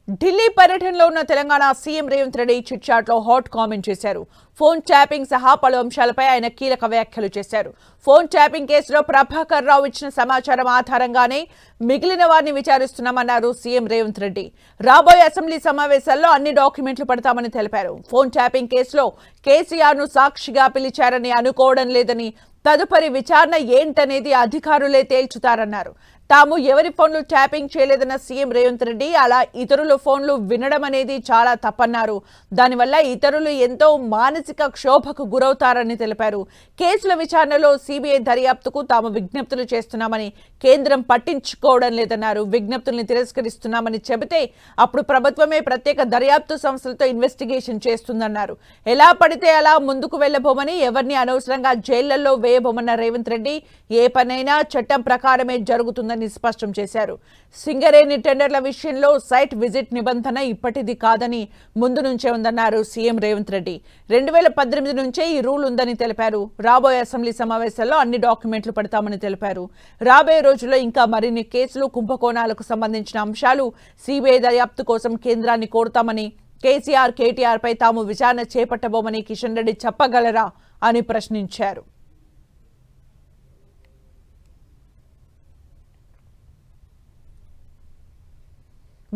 ఢిల్లీ పర్యటనలో ఉన్న Telangana CM Revanth Reddy chit chat లో హాట్ కామెంట్ చేశారు. ఫోన్ ట్యాపింగ్ సహా పలు అంశాలపై ఆయన కీలక వ్యాఖ్యలు చేశారు. ఫోన్ ట్యాపింగ్ కేసులో ప్రభాకర్ రావు ఇచ్చిన సమాచారం ఆధారంగానే మిగిలిన వారిని విచారిస్తున్నామన్నారు సీఎం రేవంత్ రెడ్డి. రాబోయే అసెంబ్లీ సమావేశాల్లో అన్ని డాక్యుమెంట్లు పడతామని తెలిపారు. ఫోన్ ట్యాపింగ్ కేసులో కేసీఆర్ ను సాక్షిగా పిలిచారని అనుకోవడం లేదని, తదుపరి విచారణ ఏంటనేది అధికారులే తేల్చుతారన్నారు. తాము ఎవరి ఫోన్లు ట్యాపింగ్ చేయలేదన్న సీఎం రేవంత్ రెడ్డి అలా ఇతరుల ఫోన్లు వినడం అనేది చాలా తప్పన్నారు. దానివల్ల ఇతరులు ఎంతో మానసిక క్షోభకు గురవుతారని తెలిపారు. కేసుల విచారణలో సిబిఐ దర్యాప్తుకు తాము విజ్ఞప్తులు చేస్తున్నామని, కేంద్రం పట్టించుకోవడం లేదన్నారు. విజ్ఞప్తుల్ని తిరస్కరిస్తున్నామని చెబితే అప్పుడు ప్రభుత్వమే ప్రత్యేక దర్యాప్తు సంస్థలతో ఇన్వెస్టిగేషన్ చేస్తుందన్నారు. ఎలా పడితే అలా ముందుకు వెళ్లబోమని, ఎవరిని అనవసరంగా జైళ్లలో వేయబోమన్న రేవంత్ రెడ్డి ఏ పనైనా చట్టం ప్రకారమే జరుగుతుందని స్పష్టం చేశారు. సింగరేణి టెండర్ల విషయంలో సైట్ విజిట్ నిబంధన ఇప్పటిది కాదని, ముందు నుంచే ఉందన్నారు సీఎం రేవంత్ రెడ్డి. 2018 నుంచే ఈ రూల్ ఉందని తెలిపారు. రాబోయే అసెంబ్లీ సమావేశాల్లో అన్ని డాక్యుమెంట్లు పడతామని తెలిపారు. రాబోయే రోజుల్లో ఇంకా మరిన్ని కేసులు, కుంభకోణాలకు సంబంధించిన అంశాలు సిబిఐ దర్యాప్తు కోసం కేంద్రాన్ని కోరుతామని, కేసీఆర్, కేటీఆర్ పై తాము విచారణ చేపట్టబోమని కిషన్ రెడ్డి చెప్పగలరా అని ప్రశ్నించారు.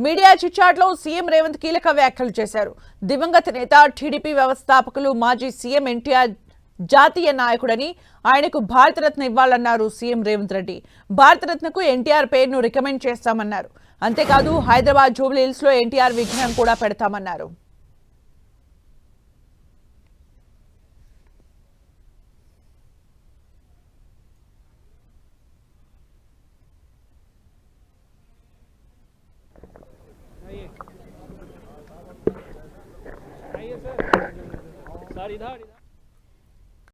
మీడియా చిట్చాట్లో సీఎం రేవంత్ కీలక వ్యాఖ్యలు చేశారు. దివంగత నేత, టీడీపీ వ్యవస్థాపకులు, మాజీ సీఎం ఎన్టీఆర్ జాతీయ నాయకుడని, ఆయనకు భారతరత్న ఇవ్వాలన్నారు సీఎం రేవంత్ రెడ్డి. భారతరత్నకు ఎన్టీఆర్ పేరును రికమెండ్ చేస్తామన్నారు. అంతేకాదు హైదరాబాద్ జూబ్లీ హిల్స్ లో ఎన్టీఆర్ విగ్రహం కూడా పెడతామన్నారు. सर इधर